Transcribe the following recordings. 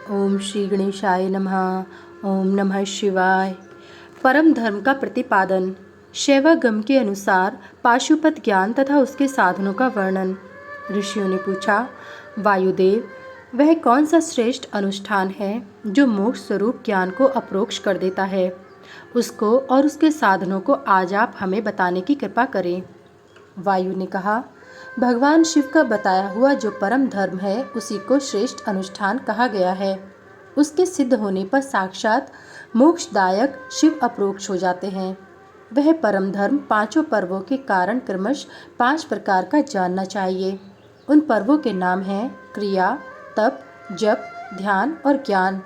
ओम श्री गणेशाय नमः। ओम नमः शिवाय। परम धर्म का प्रतिपादन। शैवागम के अनुसार पाशुपत ज्ञान तथा उसके साधनों का वर्णन। ऋषियों ने पूछा, वायुदेव, वह कौन सा श्रेष्ठ अनुष्ठान है जो मोक्ष स्वरूप ज्ञान को अपरोक्ष कर देता है? उसको और उसके साधनों को आज आप हमें बताने की कृपा करें। वायु ने कहा, भगवान शिव का बताया हुआ जो परम धर्म है उसी को श्रेष्ठ अनुष्ठान कहा गया है। उसके सिद्ध होने पर साक्षात मोक्षदायक शिव अपरोक्ष हो जाते हैं। वह परम धर्म पांचों पर्वों के कारण क्रमश 5 प्रकार का जानना चाहिए। उन पर्वों के नाम हैं क्रिया, तप, जप, ध्यान और ज्ञान।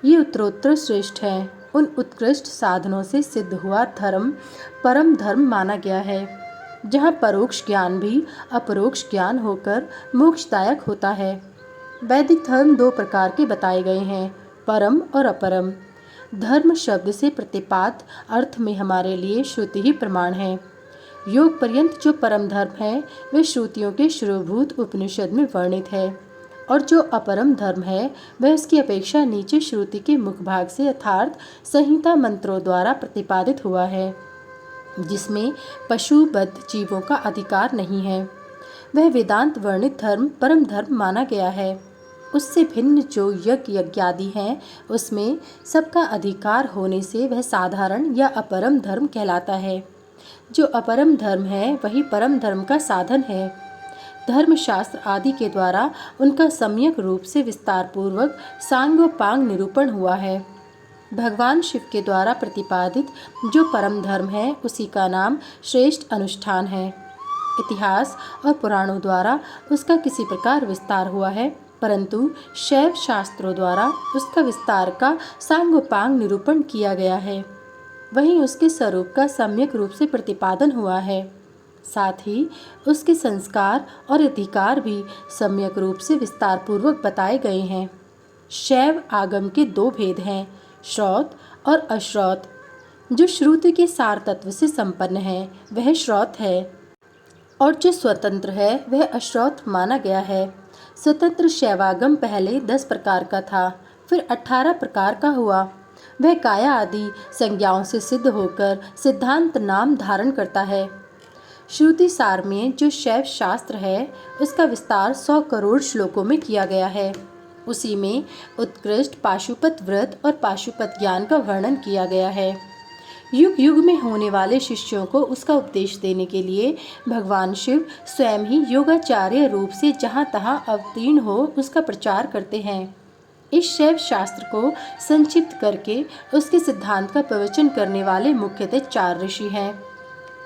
ये उत्तरोत्तर श्रेष्ठ हैं। उन उत्कृष्ट साधनों से सिद्ध हुआ धर्म परम धर्म माना गया है, जहाँ परोक्ष ज्ञान भी अपरोक्ष ज्ञान होकर मोक्षदायक होता है। वैदिक धर्म 2 प्रकार के बताए गए हैं, परम और अपरम। धर्म शब्द से प्रतिपाद अर्थ में हमारे लिए श्रुति ही प्रमाण है। योग पर्यंत जो परम धर्म है वह श्रुतियों के शिरोभूत उपनिषद में वर्णित है, और जो अपरम धर्म है वह उसकी अपेक्षा नीचे श्रुति के मुखभाग से अर्थात संहिता मंत्रों द्वारा प्रतिपादित हुआ है, जिसमें पशुबद्ध जीवों का अधिकार नहीं है। वह वेदांत वर्णित धर्म परम धर्म माना गया है। उससे भिन्न जो यज्ञ यज्ञादि हैं उसमें सबका अधिकार होने से वह साधारण या अपरम धर्म कहलाता है। जो अपरम धर्म है वही परम धर्म का साधन है। धर्मशास्त्र आदि के द्वारा उनका सम्यक रूप से विस्तार पूर्वक सांगोपांग निरूपण हुआ है। भगवान शिव के द्वारा प्रतिपादित जो परम धर्म है उसी का नाम श्रेष्ठ अनुष्ठान है। इतिहास और पुराणों द्वारा उसका किसी प्रकार विस्तार हुआ है, परंतु शैव शास्त्रों द्वारा उसका विस्तार का सांगोपांग निरूपण किया गया है। वहीं उसके स्वरूप का सम्यक रूप से प्रतिपादन हुआ है। साथ ही उसके संस्कार और अधिकार भी सम्यक रूप से विस्तार पूर्वक बताए गए हैं। शैव आगम के 2 भेद हैं, श्रौत और अश्रौत। जो श्रुति के सार तत्व से संपन्न है वह श्रौत है, और जो स्वतंत्र है वह अश्रौत माना गया है। स्वतंत्र शैवागम पहले 10 प्रकार का था, फिर 18 प्रकार का हुआ। वह काया आदि संज्ञाओं से सिद्ध होकर सिद्धांत नाम धारण करता है। श्रुति सार में जो शैव शास्त्र है उसका विस्तार 100 करोड़ श्लोकों में किया गया है। उसी में उत्कृष्ट पाशुपत व्रत और पाशुपत ज्ञान का वर्णन किया गया है। युग युग में होने वाले शिष्यों को उसका उपदेश देने के लिए भगवान शिव स्वयं ही योगाचार्य रूप से जहाँ तहाँ अवतीर्ण हो उसका प्रचार करते हैं। इस शैव शास्त्र को संक्षिप्त करके उसके सिद्धांत का प्रवचन करने वाले मुख्यतः 4 ऋषि हैं,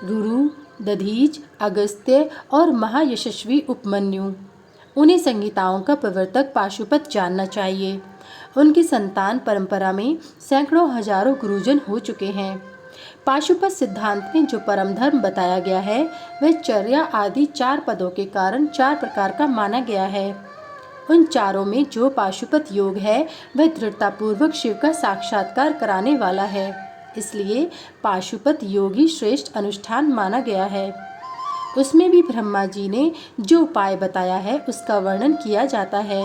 गुरु, दधीच, अगस्त्य और महायशस्वी उपमन्यु। उन्हें संहिताओं का प्रवर्तक पाशुपत जानना चाहिए। उनकी संतान परंपरा में सैकड़ों हजारों गुरुजन हो चुके हैं। पाशुपत सिद्धांत में जो परम धर्म बताया गया है वह चर्या आदि 4 पदों के कारण 4 प्रकार का माना गया है। उन चारों में जो पाशुपत योग है वह दृढ़तापूर्वक शिव का साक्षात्कार कराने वाला है, इसलिए पाशुपत योग ही श्रेष्ठ अनुष्ठान माना गया है। उसमें भी ब्रह्मा जी ने जो उपाय बताया है उसका वर्णन किया जाता है।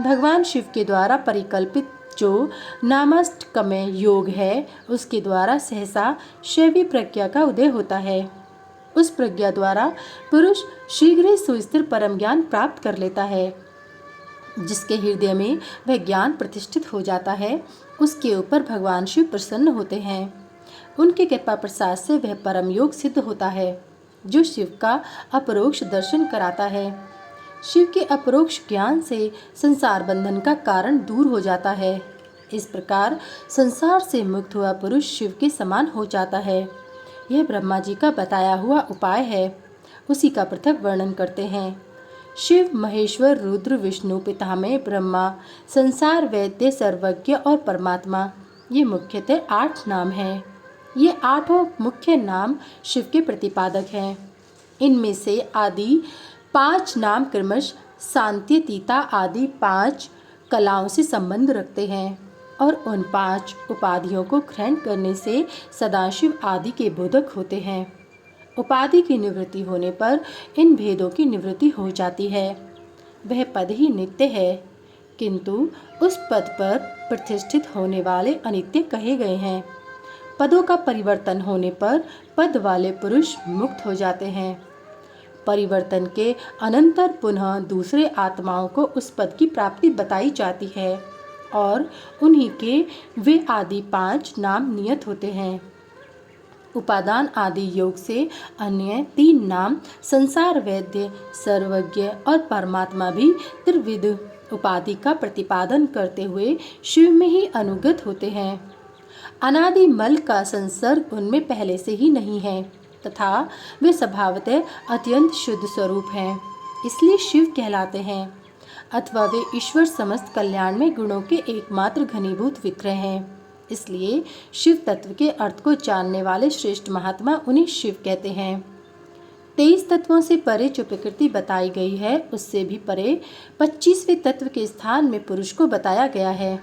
भगवान शिव के द्वारा परिकल्पित जो नामाष्टकमय योग है उसके द्वारा सहसा शैवी प्रज्ञा का उदय होता है। उस प्रज्ञा द्वारा पुरुष शीघ्र ही सुस्थिर परम ज्ञान प्राप्त कर लेता है। जिसके हृदय में वह ज्ञान प्रतिष्ठित हो जाता है उसके ऊपर भगवान शिव प्रसन्न होते हैं। उनके कृपा प्रसाद से वह परम योग सिद्ध होता है जो शिव का अपरोक्ष दर्शन कराता है। शिव के अपरोक्ष ज्ञान से संसार बंधन का कारण दूर हो जाता है। इस प्रकार संसार से मुक्त हुआ पुरुष शिव के समान हो जाता है। यह ब्रह्मा जी का बताया हुआ उपाय है, उसी का पृथक वर्णन करते हैं। शिव, महेश्वर, रुद्र, विष्णु, पितामह ब्रह्मा, संसार वैद्य, सर्वज्ञ और परमात्मा, ये मुख्यतः 8 नाम हैं। ये 8 मुख्य नाम शिव के प्रतिपादक हैं। इनमें से आदि 5 नाम क्रमश शांत्यतीता आदि 5 कलाओं से संबंध रखते हैं, और उन 5 उपाधियों को ग्रहण करने से सदाशिव आदि के बोधक होते हैं। उपाधि की निवृत्ति होने पर इन भेदों की निवृत्ति हो जाती है। वह पद ही नित्य है। किंतु उस पद पर प्रतिष्ठित होने वाले अनित्य कहे गए हैं। पदों का परिवर्तन होने पर पद वाले पुरुष मुक्त हो जाते हैं। परिवर्तन के अनंतर पुनः दूसरे आत्माओं को उस पद की प्राप्ति बताई जाती है और उन्हीं के वे आदि 5 नाम नियत होते हैं। उपादान आदि योग से अन्य 3 नाम संसार वैद्य, सर्वज्ञ और परमात्मा भी त्रिविध उपाधि का प्रतिपादन करते हुए शिव में ही अनुगत होते हैं। अनादि मल का संसर्ग उनमें पहले से ही नहीं है तथा वे स्वभावतः अत्यंत शुद्ध स्वरूप हैं, इसलिए शिव कहलाते हैं। अथवा वे ईश्वर समस्त कल्याण में गुणों के एकमात्र घनीभूत विग्रह हैं, इसलिए शिव तत्व के अर्थ को जानने वाले श्रेष्ठ महात्मा उन्हें शिव कहते हैं। 23 तत्वों से परे जो प्रकृति बताई गई है, उससे भी परे 25वें तत्व के स्थान में पुरुष को बताया गया है,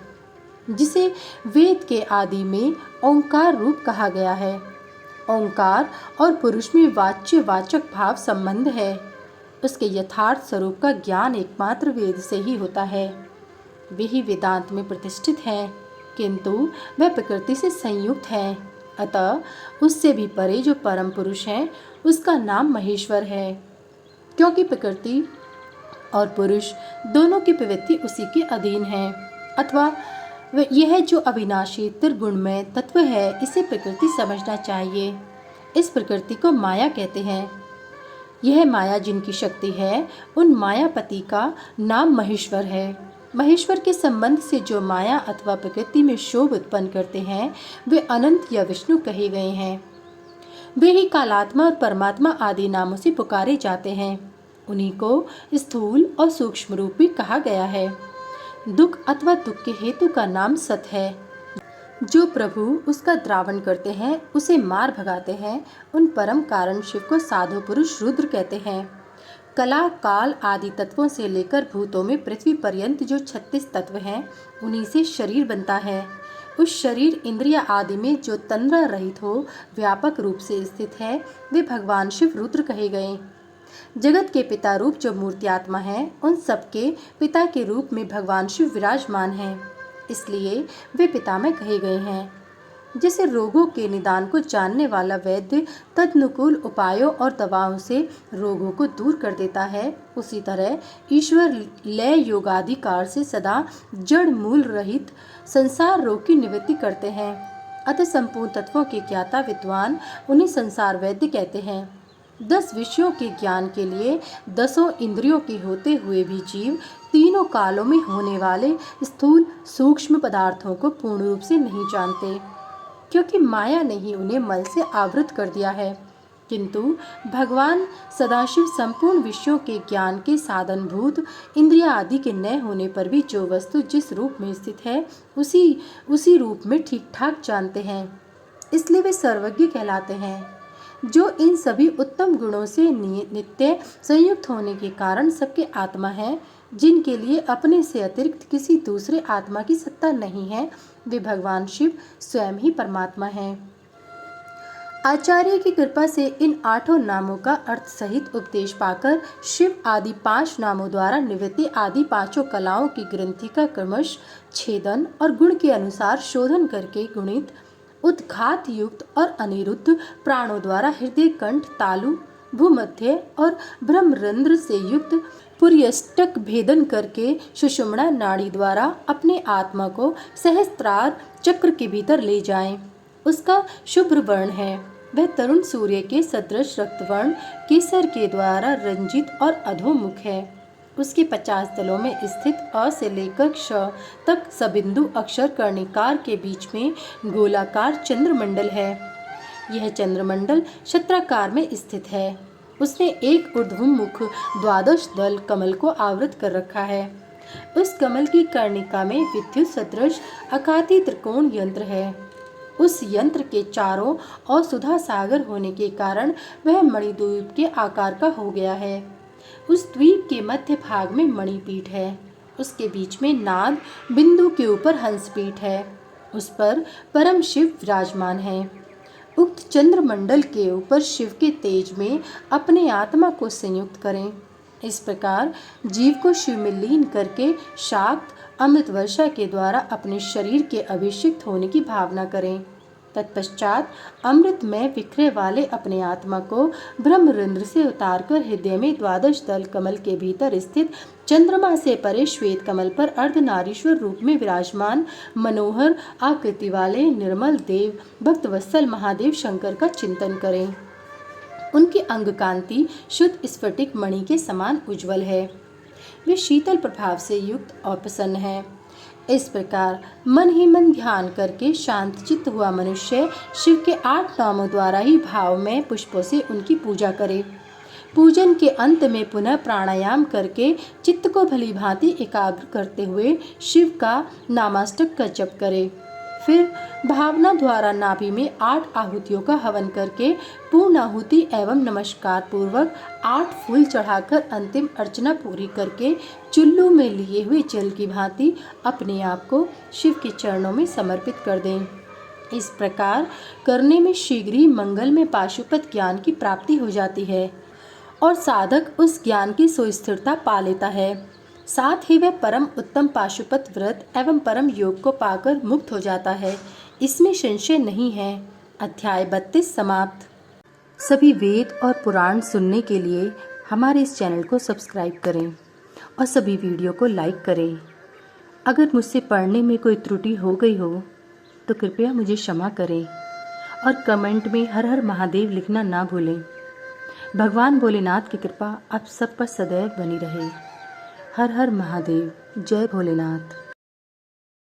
जिसे वेद के आदि में ओंकार रूप कहा गया है। ओंकार और पुरुष में वाच्य वाचक भाव संबंध है। उसके यथार्थ स्वरूप का ज्ञान एकमात्र वेद से ही होता है। वे ही वेदांत में प्रतिष्ठित हैं, किंतु वह प्रकृति से संयुक्त है। अतः उससे भी परे जो परम पुरुष है, उसका नाम महेश्वर है, क्योंकि प्रकृति और पुरुष दोनों की प्रवृत्ति उसी के अधीन है। अथवा यह जो अविनाशी त्रिगुणमय तत्व है, इसे प्रकृति समझना चाहिए। इस प्रकृति को माया कहते हैं। यह माया जिनकी शक्ति है, उन मायापति का नाम महेश्वर है। महेश्वर के संबंध से जो माया अथवा प्रकृति में शोभ उत्पन्न करते हैं, वे अनंत या विष्णु कहे गए हैं। वे ही कालात्मा और परमात्मा आदि नामों से पुकारे जाते हैं। उन्हीं को स्थूल और सूक्ष्म रूप भी कहा गया है। दुख अथवा दुख के हेतु का नाम सत है। जो प्रभु उसका द्रावण करते हैं, उसे मार भगाते हैं, उन परम कारण शिव को साधु पुरुष रुद्र कहते हैं। कला काल आदि तत्वों से लेकर भूतों में पृथ्वी पर्यंत जो 36 तत्व हैं, उन्हीं से शरीर बनता है। उस शरीर इंद्रिया आदि में जो तंद्रा रहित हो, व्यापक रूप से स्थित है, वे भगवान शिव रुद्र कहे गए। जगत के पिता रूप जो मूर्ति आत्मा है, उन सबके पिता के रूप में भगवान शिव विराजमान हैं, इसलिए वे पितामह कहे गए हैं। जैसे रोगों के निदान को जानने वाला वैद्य तदनुकूल उपायों और दवाओं से रोगों को दूर कर देता है, उसी तरह ईश्वर लय योगाधिकार से सदा जड़ मूल रहित संसार रोग की निवृत्ति करते हैं। अतः संपूर्ण तत्वों के ज्ञाता विद्वान उन्हें संसार वैद्य कहते हैं। 10 विषयों के ज्ञान के लिए 10 इंद्रियों के होते हुए भी जीव तीनों कालों में होने वाले स्थूल सूक्ष्म पदार्थों को पूर्ण रूप से नहीं जानते, क्योंकि माया ने ही उन्हें मल से आवृत कर दिया है। किंतु भगवान सदाशिव संपूर्ण विषयों के ज्ञान के साधनभूत इंद्रिया आदि के न होने पर भी जो वस्तु जिस रूप में स्थित है, उसी रूप में ठीक ठाक जानते हैं, इसलिए वे सर्वज्ञ कहलाते हैं। जो इन सभी उत्तम गुणों से नित्य संयुक्त होने के कारण सबके आत्मा है, जिनके लिए अपने से अतिरिक्त किसी दूसरे आत्मा की सत्ता नहीं है, वे भगवान शिव स्वयं ही परमात्मा हैं। आचार्य की कृपा से इन 8 नामों का अर्थ सहित उपदेश पाकर शिव आदि 5 नामों द्वारा निवृत्ति आदि 5 कलाओं की ग्रंथि का क्रमश छेदन और गुण के अनुसार शोधन करके गुणित उद्घात युक्त और अनिरुद्ध प्राणों द्वारा हृदय कंठ तालु भूमध्य और ब्रह्मरंध्र से युक्त पुर्यष्टक भेदन करके सुषुम्ना नाड़ी द्वारा अपने आत्मा को सहस्त्रार चक्र के भीतर ले जाएं। उसका शुभ्र वर्ण है, वह तरुण सूर्य के सदृश रक्तवर्ण केसर के द्वारा रंजित और अधोमुख है। उसके 50 तलों में स्थित अ से लेकर क्ष तक सबिंदु अक्षर कर्णिकार के बीच में गोलाकार चंद्रमंडल है। यह चंद्रमंडल छत्राकार में स्थित है। उसने एक ऊर्ध्वमुख 12 दल कमल को आवृत कर रखा है। उस कमल की कर्णिका में विद्युत सदृश अकाति त्रिकोण यंत्र है। उस यंत्र के चारों और सुधा सागर होने के कारण वह मणिद्वीप के आकार का हो गया है। उस द्वीप के मध्य भाग में मणिपीठ है। उसके बीच में नाग बिंदु के ऊपर हंसपीठ है। उस पर परम शिव विराजमान है। उक्त चंद्रमंडल के ऊपर शिव के तेज में अपने आत्मा को संयुक्त करें। इस प्रकार जीव को शिव में लीन करके शाक्त अमृत वर्षा के द्वारा अपने शरीर के अभिषिक्त होने की भावना करें। तत्पश्चात अमृत में विक्रय वाले अपने आत्मा को ब्रह्मरंध्र से उतारकर हृदय में द्वादश दल कमल के भीतर स्थित चंद्रमा से परे श्वेत कमल पर अर्धनारीश्वर रूप में विराजमान मनोहर आकृति वाले निर्मल देव भक्तवत्सल महादेव शंकर का चिंतन करें। उनकी अंग कांति शुद्ध स्फटिक मणि के समान उज्जवल है। वे शीतल प्रभाव से युक्त और प्रसन्न है। इस प्रकार मन ही मन ध्यान करके शांत चित्त हुआ मनुष्य शिव के 8 नामों द्वारा ही भाव में पुष्पों से उनकी पूजा करे। पूजन के अंत में पुनः प्राणायाम करके चित्त को भली भांति एकाग्र करते हुए शिव का नामाष्टक का जप करे। फिर भावना द्वारा नाभि में 8 आहुतियों का हवन करके पूर्ण आहुति एवं नमस्कार पूर्वक 8 फूल चढ़ाकर अंतिम अर्चना पूरी करके चुल्लू में लिए हुए जल की भांति अपने आप को शिव के चरणों में समर्पित कर दें। इस प्रकार करने में शीघ्र ही मंगल में पाशुपत ज्ञान की प्राप्ति हो जाती है और साधक उस ज्ञान की सुस्थिरता पा लेता है। साथ ही वह परम उत्तम पाशुपत व्रत एवं परम योग को पाकर मुक्त हो जाता है। इसमें संशय नहीं है। अध्याय 32 समाप्त। सभी वेद और पुराण सुनने के लिए हमारे इस चैनल को सब्सक्राइब करें और सभी वीडियो को लाइक करें। अगर मुझसे पढ़ने में कोई त्रुटि हो गई हो तो कृपया मुझे क्षमा करें और कमेंट में हर हर महादेव लिखना ना भूलें। भगवान भोलेनाथ की कृपा आप सब पर सदैव बनी रहे। हर हर महादेव। जय भोलेनाथ।